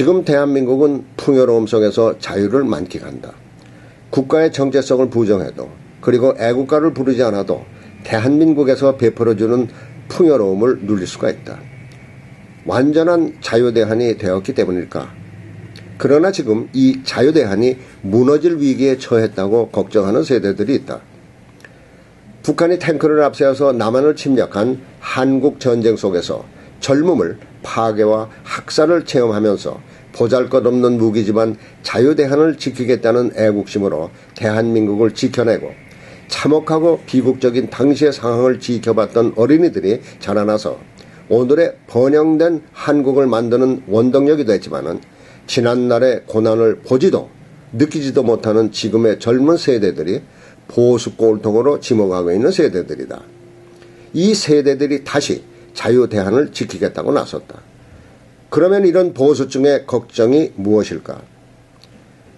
지금 대한민국은 풍요로움 속에서 자유를 만끽한다. 국가의 정체성을 부정해도 그리고 애국가를 부르지 않아도 대한민국에서 베풀어주는 풍요로움을 누릴 수가 있다. 완전한 자유대한이 되었기 때문일까? 그러나 지금 이 자유대한이 무너질 위기에 처했다고 걱정하는 세대들이 있다. 북한이 탱크를 앞세워서 남한을 침략한 한국 전쟁 속에서 젊음을 파괴와 학살을 체험하면서 보잘것없는 무기지만 자유대한을 지키겠다는 애국심으로 대한민국을 지켜내고 참혹하고 비극적인 당시의 상황을 지켜봤던 어린이들이 자라나서 오늘의 번영된 한국을 만드는 원동력이 됐지만은 지난날의 고난을 보지도 느끼지도 못하는 지금의 젊은 세대들이 보수 꼴통으로 지목하고 있는 세대들이다. 이 세대들이 다시 자유대한을 지키겠다고 나섰다. 그러면 이런 보수층의 걱정이 무엇일까?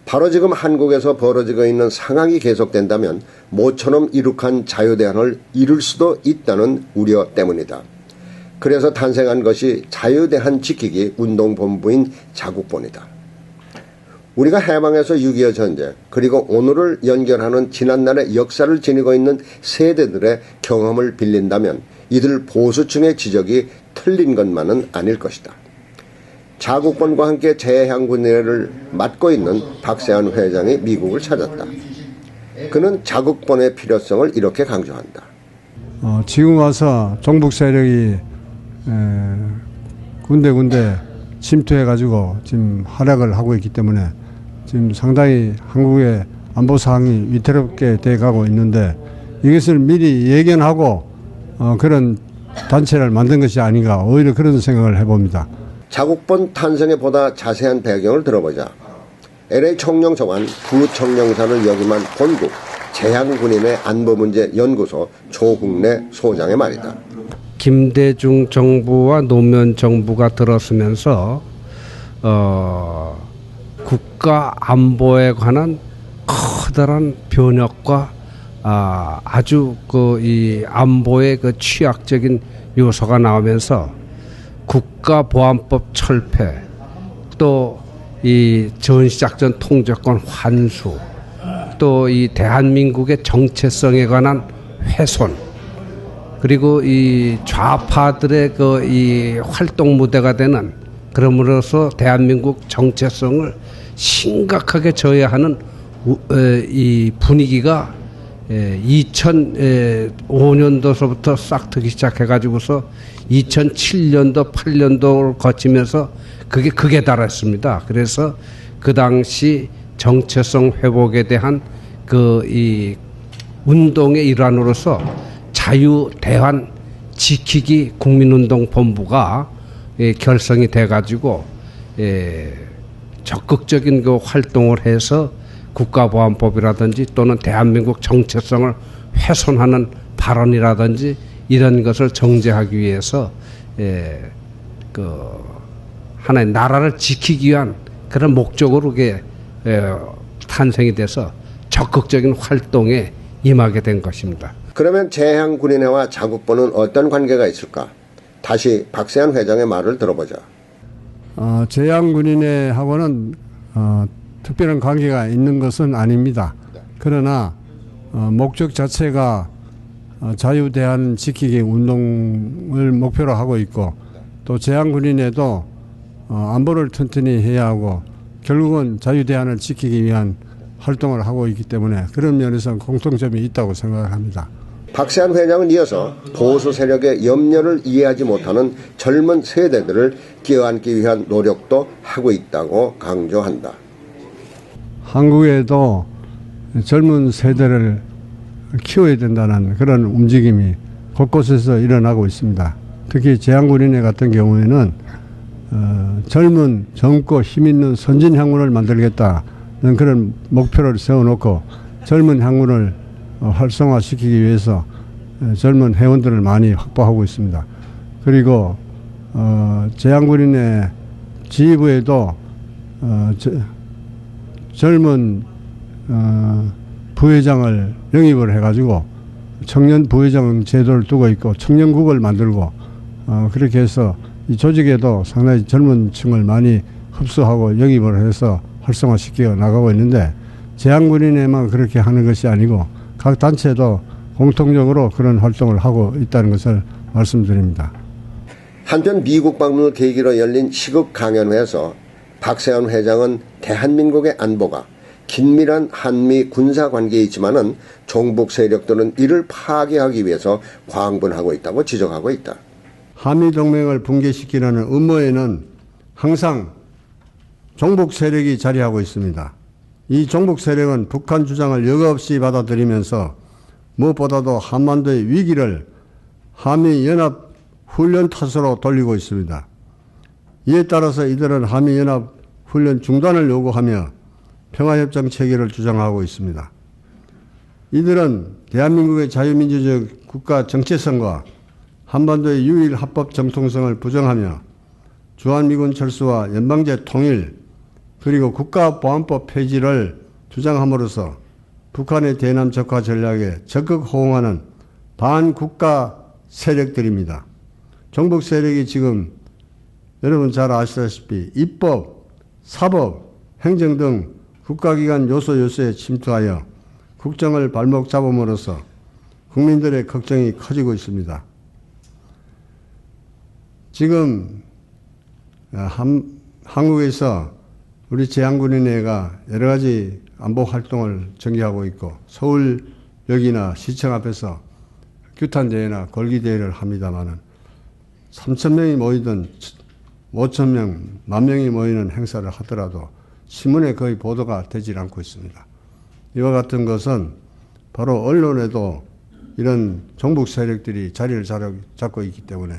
바로 지금 한국에서 벌어지고 있는 상황이 계속된다면 모처럼 이룩한 자유대한을 이룰 수도 있다는 우려 때문이다. 그래서 탄생한 것이 자유대한 지키기 운동본부인 자국본이다. 우리가 해방에서 6.25 전쟁 그리고 오늘을 연결하는 지난날의 역사를 지니고 있는 세대들의 경험을 빌린다면 이들 보수층의 지적이 틀린 것만은 아닐 것이다. 자국본과 함께 재향군회를 맡고 있는 박세환 회장이 미국을 찾았다. 그는 자국본의 필요성을 이렇게 강조한다. 지금 와서 종북 세력이 군데군데 침투해가지고 지금 활약을 하고 있기 때문에 지금 상당히 한국의 안보 상황이 위태롭게 돼가고 있는데 이것을 미리 예견하고 그런 단체를 만든 것이 아닌가 오히려 그런 생각을 해봅니다. 자국본 탄생에 보다 자세한 배경을 들어보자. LA 청룡소관 부청령사를 역임한 본국 재향군인의 안보문제연구소 조국래 소장의 말이다. 김대중 정부와 노무현 정부가 들어서면서 국가 안보에 관한 커다란 변혁과 아주 이 안보의 그 취약적인 요소가 나오면서 국가보안법 철폐, 또 이 전시작전 통제권 환수, 또 이 대한민국의 정체성에 관한 훼손, 그리고 이 좌파들의 그 이 활동 무대가 되는 그럼으로써 대한민국 정체성을 심각하게 저해하는 이 분위기가 2005년도서부터 싹트기 시작해가지고서 2007년도, 8년도를 거치면서 그게 극에 달했습니다. 그래서 그 당시 정체성 회복에 대한 그 이 운동의 일환으로서 자유대한 지키기 국민운동본부가 결성이 돼가지고 적극적인 그 활동을 해서 국가보안법이라든지 또는 대한민국 정체성을 훼손하는 발언이라든지 이런 것을 정제하기 위해서 그 하나의 나라를 지키기 위한 그런 목적으로 그게 탄생이 돼서 적극적인 활동에 임하게 된 것입니다. 그러면 재향군인회와 자국본은 어떤 관계가 있을까? 다시 박세환 회장의 말을 들어보자. 재향군인회하고는 특별한 관계가 있는 것은 아닙니다. 그러나 목적 자체가 자유대한 지키기 운동을 목표로 하고 있고 또 재향군인회도 안보를 튼튼히 해야 하고 결국은 자유대한을 지키기 위한 활동을 하고 있기 때문에 그런 면에서 공통점이 있다고 생각합니다. 박세환 회장은 이어서 보수 세력의 염려를 이해하지 못하는 젊은 세대들을 끼어안기 위한 노력도 하고 있다고 강조한다. 한국에도 젊은 세대를 키워야 된다는 그런 움직임이 곳곳에서 일어나고 있습니다. 특히 재향군인회 같은 경우에는 젊은 젊고 힘있는 선진 향군을 만들겠다는 그런 목표를 세워놓고 젊은 향군을 활성화시키기 위해서 젊은 회원들을 많이 확보하고 있습니다. 그리고 재향군인회 지휘부에도 젊은 부회장을 영입을 해가지고 청년 부회장 제도를 두고 있고 청년국을 만들고 그렇게 해서 이 조직에도 상당히 젊은 층을 많이 흡수하고 영입을 해서 활성화시켜 나가고 있는데 제한군인에만 그렇게 하는 것이 아니고 각 단체도 공통적으로 그런 활동을 하고 있다는 것을 말씀드립니다. 한편 미국 방문을 계기로 열린 시국 강연회에서 박세환 회장은 대한민국의 안보가 긴밀한 한미 군사 관계에 있지만은 종북 세력들은 이를 파괴하기 위해서 광분하고 있다고 지적하고 있다. 한미 동맹을 붕괴시키려는 음모에는 항상 종북 세력이 자리하고 있습니다. 이 종북 세력은 북한 주장을 여과없이 받아들이면서 무엇보다도 한반도의 위기를 한미연합 훈련 탓으로 돌리고 있습니다. 이에 따라서 이들은 한미연합 훈련 중단을 요구하며 평화협정 체결을 주장하고 있습니다. 이들은 대한민국의 자유민주적 국가 정체성과 한반도의 유일 합법 정통성을 부정하며 주한미군 철수와 연방제 통일 그리고 국가보안법 폐지를 주장함으로써 북한의 대남 적화 전략에 적극 호응하는 반국가 세력들입니다. 종북 세력이 지금 여러분 잘 아시다시피 입법, 사법, 행정 등 국가기관 요소에 침투하여 국정을 발목 잡음으로써 국민들의 걱정이 커지고 있습니다. 지금 한국에서 우리 제한군인회가 여러 가지 안보 활동을 전개하고 있고 서울역이나 시청 앞에서 규탄대회나 걸기대회를 합니다마는 3,000명이 모이든 5,000명, 10,000명이 모이는 행사를 하더라도 신문에 거의 보도가 되질 않고 있습니다. 이와 같은 것은 바로 언론에도 이런 종북 세력들이 자리를 잡고 있기 때문에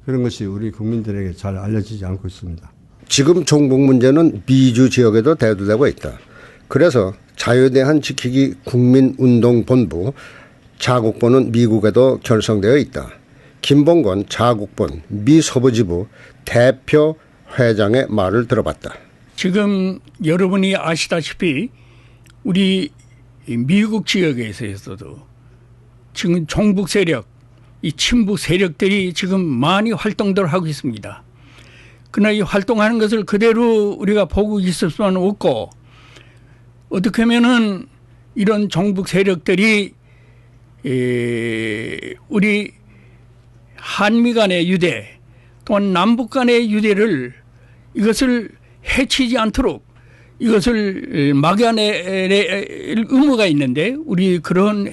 그런 것이 우리 국민들에게 잘 알려지지 않고 있습니다. 지금 종북 문제는 미주 지역에도 대두되고 있다. 그래서 자유대한 지키기 국민운동본부 자국본은 미국에도 결성되어 있다. 김봉건 자국본 미서부지부 대표 회장의 말을 들어봤다. 지금 여러분이 아시다시피 우리 미국 지역에서도 지금 종북 세력, 이 친북 세력들이 지금 많이 활동들 하고 있습니다. 그러나 이 활동하는 것을 그대로 우리가 보고 있을 수는 없고 어떻게 하면은 이런 종북 세력들이 우리 한미 간의 유대 또한 남북 간의 유대를 이것을 해치지 않도록 이것을 막아낼 의무가 있는데 우리 그런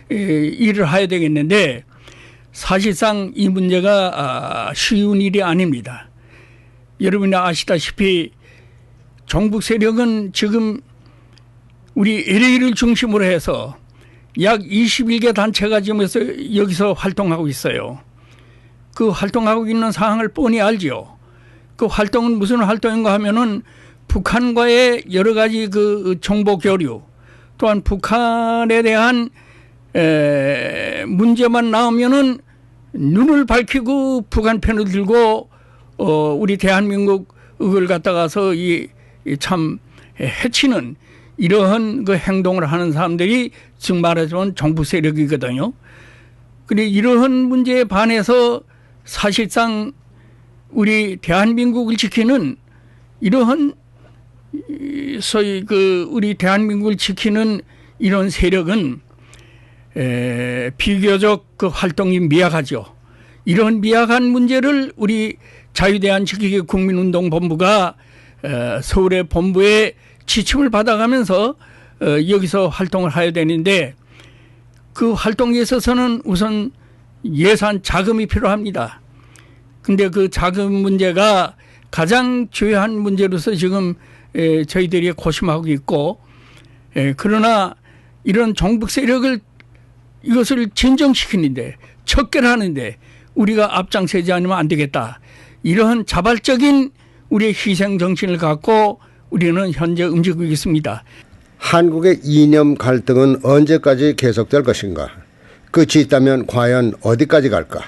일을 해야 되겠는데 사실상 이 문제가 쉬운 일이 아닙니다. 여러분이 아시다시피 종북 세력은 지금 우리 LA를 중심으로 해서 약 21개 단체가 지금 여기서 활동하고 있어요. 그 활동하고 있는 상황을 뻔히 알죠. 그 활동은 무슨 활동인가 하면은 북한과의 여러 가지 그 정보 교류 또한 북한에 대한 문제만 나오면은 눈을 밝히고 북한 편을 들고 우리 대한민국을 갖다가서 참 해치는 이러한 그 행동을 하는 사람들이 즉 말하자면 종북 세력이거든요. 그런데 이러한 문제에 반해서 사실상 우리 대한민국을 지키는 이러한 소위 그 우리 대한민국을 지키는 이런 세력은 비교적 그 활동이 미약하죠. 이런 미약한 문제를 우리 자유대한지키기 국민운동본부가 서울의 본부에 지침을 받아가면서 여기서 활동을 해야 되는데 그 활동에 있어서는 우선 예산 자금이 필요합니다. 근데 그 자금 문제가 가장 중요한 문제로서 지금 저희들이 고심하고 있고 그러나 이런 종북 세력을 이것을 진정시키는데 척결하는데 우리가 앞장서지 않으면 안 되겠다. 이러한 자발적인 우리의 희생 정신을 갖고 우리는 현재 움직이고 있습니다. 한국의 이념 갈등은 언제까지 계속될 것인가? 끝이 있다면 과연 어디까지 갈까?